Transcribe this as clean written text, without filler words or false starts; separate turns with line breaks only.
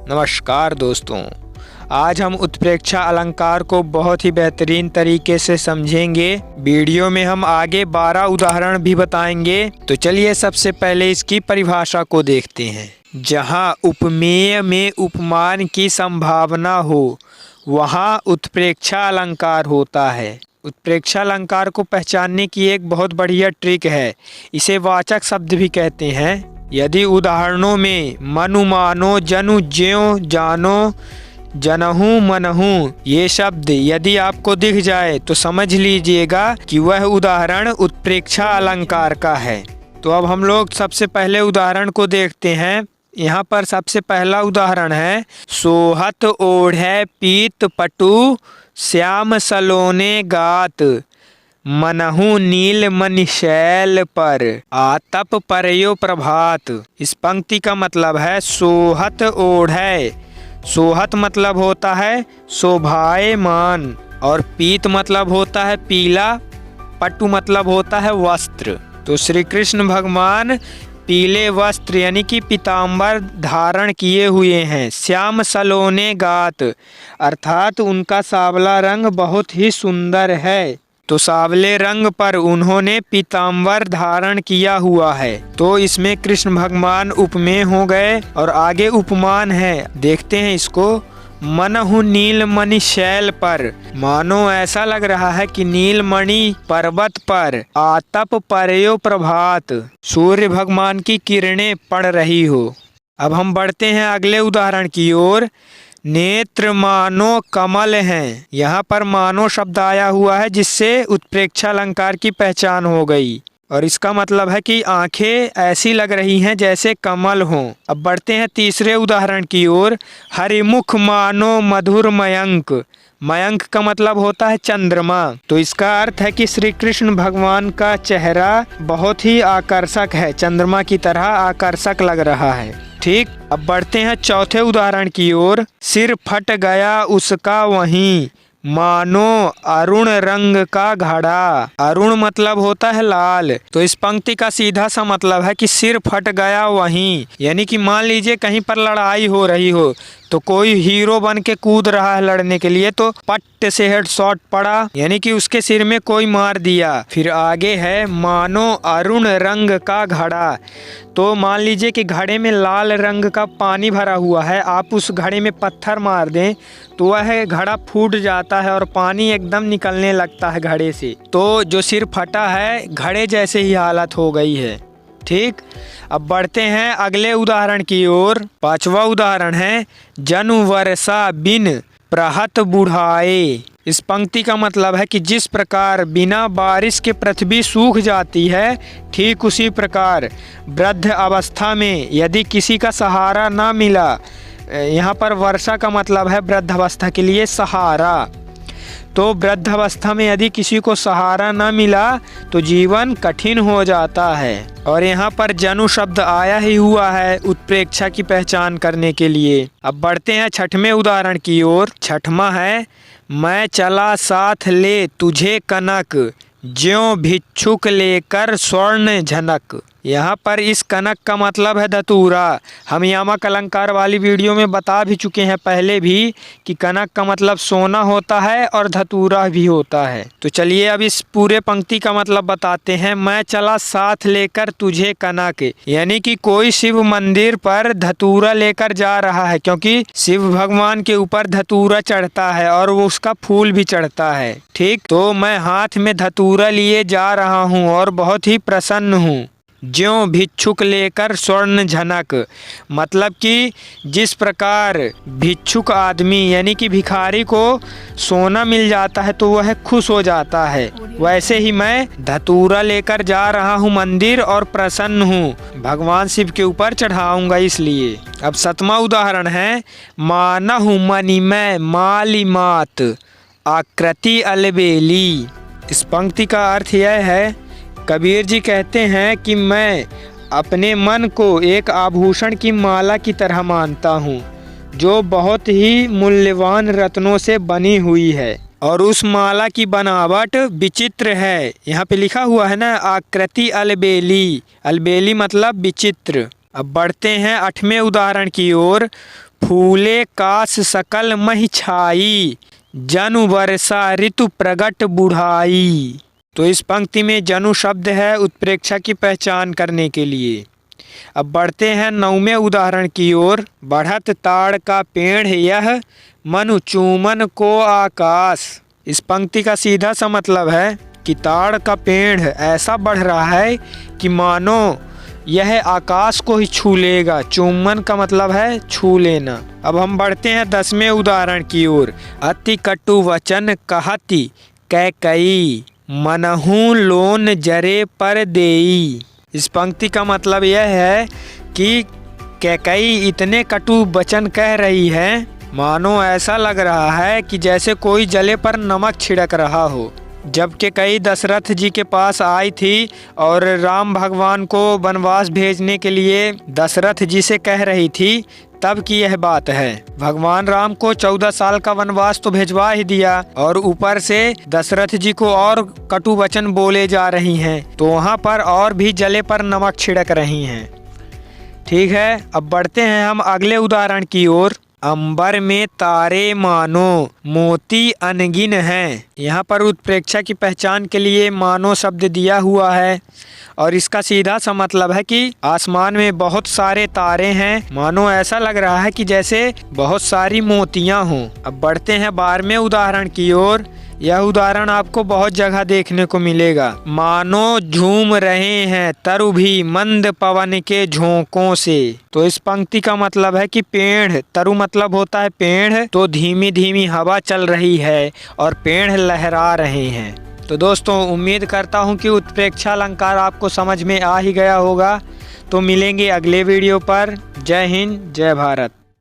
नमस्कार दोस्तों, आज हम उत्प्रेक्षा अलंकार को बहुत ही बेहतरीन तरीके से समझेंगे। वीडियो में हम आगे 12 उदाहरण भी बताएंगे। तो चलिए सबसे पहले इसकी परिभाषा को देखते हैं। जहाँ उपमेय में उपमान की संभावना हो वहाँ उत्प्रेक्षा अलंकार होता है। उत्प्रेक्षा अलंकार को पहचानने की एक बहुत बढ़िया ट्रिक है, इसे वाचक शब्द भी कहते हैं। यदि उदाहरणों में मनु मानो जनु ज्यों जानो जनहु मनहु ये शब्द यदि आपको दिख जाए तो समझ लीजिएगा कि वह उदाहरण उत्प्रेक्षा अलंकार का है। तो अब हम लोग सबसे पहले उदाहरण को देखते हैं। यहाँ पर सबसे पहला उदाहरण है, सोहत ओढ़े पीत पटु श्याम सलोने गात मनहु नील मणिशैल पर आतप परयो प्रभात। इस पंक्ति का मतलब है सोहत ओढ़े। सोहत मतलब होता है शोभायमान, और पीत मतलब होता है पीला, पटु मतलब होता है वस्त्र। तो श्री कृष्ण भगवान पीले वस्त्र यानी कि पीताम्बर धारण किए हुए हैं। श्याम सलोने गात अर्थात उनका सांवला रंग बहुत ही सुंदर है। तो सांवले रंग पर उन्होंने पीताम्बर धारण किया हुआ है। तो इसमें कृष्ण भगवान उपमेय हो गए और आगे उपमान है, देखते हैं इसको। मनहु नीलमणि शैल पर, मानो ऐसा लग रहा है कि नीलमणि पर्वत पर आतप परयो प्रभात, सूर्य भगवान की किरणें पड़ रही हो। अब हम बढ़ते हैं अगले उदाहरण की ओर। नेत्र मानो कमल हैं। यहाँ पर मानो शब्द आया हुआ है जिससे उत्प्रेक्षा अलंकार की पहचान हो गई, और इसका मतलब है कि आंखें ऐसी लग रही हैं जैसे कमल हों। अब बढ़ते हैं तीसरे उदाहरण की ओर। हरिमुख मानो मधुर मयंक। मयंक का मतलब होता है चंद्रमा। तो इसका अर्थ है कि श्री कृष्ण भगवान का चेहरा बहुत ही आकर्षक है, चंद्रमा की तरह आकर्षक लग रहा है। ठीक, अब बढ़ते हैं चौथे उदाहरण की ओर। सिर फट गया उसका वहीं मानो अरुण रंग का घड़ा। अरुण मतलब होता है लाल। तो इस पंक्ति का सीधा सा मतलब है कि सिर फट गया वहीं, यानी कि मान लीजिए कहीं पर लड़ाई हो रही हो तो कोई हीरो बन के कूद रहा है लड़ने के लिए, तो पट से हेड शॉट पड़ा यानी कि उसके सिर में कोई मार दिया। फिर आगे है मानो अरुण रंग का घड़ा। तो मान लीजिए कि घड़े में लाल रंग का पानी भरा हुआ है, आप उस घड़े में पत्थर मार दें तो वह घड़ा फूट जाता है और पानी एकदम निकलने लगता है घड़े से। तो जो सिर फटा है घड़े जैसे ही हालत हो गई है। ठीक, अब बढ़ते हैं अगले उदाहरण की ओर। पांचवा उदाहरण है, जनु वर्षा बिन प्रहत बुढ़ाए। इस पंक्ति का मतलब है कि जिस प्रकार बिना बारिश के पृथ्वी सूख जाती है, ठीक उसी प्रकार वृद्ध अवस्था में यदि किसी का सहारा ना मिला, यहाँ पर वर्षा का मतलब है वृद्ध अवस्था के लिए सहारा। तो वृद्ध अवस्था में यदि किसी को सहारा न मिला तो जीवन कठिन हो जाता है। और यहाँ पर जनु शब्द आया ही हुआ है उत्प्रेक्षा की पहचान करने के लिए। अब बढ़ते हैं छठवें उदाहरण की ओर। छठवां है, मैं चला साथ ले तुझे कनक ज्यों भिक्षुक लेकर स्वर्ण झनक। यहाँ पर इस कनक का मतलब है धतूरा। हम यामक अलंकार वाली वीडियो में बता भी चुके हैं पहले भी कि कनक का मतलब सोना होता है और धतूरा भी होता है। तो चलिए अब इस पूरे पंक्ति का मतलब बताते हैं। मैं चला साथ लेकर तुझे कनक, यानी कि कोई शिव मंदिर पर धतूरा लेकर जा रहा है, क्योंकि शिव भगवान के ऊपर धतूरा चढ़ता है और वो उसका फूल भी चढ़ता है। ठीक, तो मैं हाथ में धतूरा लिए जा रहा हूँ और बहुत ही प्रसन्न हूँ। ज्यों भिक्षुक लेकर स्वर्ण झनक, मतलब कि जिस प्रकार भिक्षुक आदमी यानी कि भिखारी को सोना मिल जाता है तो वह खुश हो जाता है, वैसे ही मैं धतूरा लेकर जा रहा हूँ मंदिर और प्रसन्न हूँ, भगवान शिव के ऊपर चढ़ाऊंगा इसलिए। अब सातवां उदाहरण है, मानहु मणिमय माली मात आकृति अलबेली। इस पंक्ति का अर्थ यह है, कबीर जी कहते हैं कि मैं अपने मन को एक आभूषण की माला की तरह मानता हूँ जो बहुत ही मूल्यवान रत्नों से बनी हुई है, और उस माला की बनावट विचित्र है। यहाँ पे लिखा हुआ है ना, आकृति अलबेली। अलबेली मतलब विचित्र। अब बढ़ते हैं 8वें उदाहरण की ओर। फूले कास सकल महि छाई, जनु वर्षा ऋतु प्रगट बुढ़ाई। तो इस पंक्ति में जनु शब्द है उत्प्रेक्षा की पहचान करने के लिए। अब बढ़ते हैं 9वें उदाहरण की ओर। बढ़त ताड़ का पेड़ यह, मनु चूमन को आकाश। इस पंक्ति का सीधा सा मतलब है कि ताड़ का पेड़ ऐसा बढ़ रहा है कि मानो यह आकाश को ही छू लेगा। चुम्बन का मतलब है छू लेना। अब हम बढ़ते हैं 10वें उदाहरण की ओर। अति कटु वचन कहती कैकई, मनहु लोन जरे पर देई। इस पंक्ति का मतलब यह है कि कैकई इतने कटु वचन कह रही है, मानो ऐसा लग रहा है कि जैसे कोई जले पर नमक छिड़क रहा हो। जब कैकई दशरथ जी के पास आई थी और राम भगवान को वनवास भेजने के लिए दशरथ जी से कह रही थी, तब की यह बात है। भगवान राम को 14 साल का वनवास तो भिजवा ही दिया और ऊपर से दशरथ जी को और कटु वचन बोले जा रही हैं, तो वहाँ पर और भी जले पर नमक छिड़क रही हैं। ठीक है, अब बढ़ते हैं हम अगले उदाहरण की ओर। अंबर में तारे मानो मोती अनगिन हैं। यहाँ पर उत्प्रेक्षा की पहचान के लिए मानो शब्द दिया हुआ है और इसका सीधा सा मतलब है कि आसमान में बहुत सारे तारे हैं, मानो ऐसा लग रहा है कि जैसे बहुत सारी मोतियाँ हों। अब बढ़ते हैं 12वें उदाहरण की ओर। यह उदाहरण आपको बहुत जगह देखने को मिलेगा। मानो झूम रहे हैं तरु भी मंद पवन के झोंकों से। तो इस पंक्ति का मतलब है कि पेड़, तरु मतलब होता है पेड़, तो धीमी धीमी हवा चल रही है और पेड़ लहरा रहे हैं। तो दोस्तों उम्मीद करता हूँ कि उत्प्रेक्षा अलंकार आपको समझ में आ ही गया होगा। तो मिलेंगे अगले वीडियो पर। जय हिंद, जय भारत।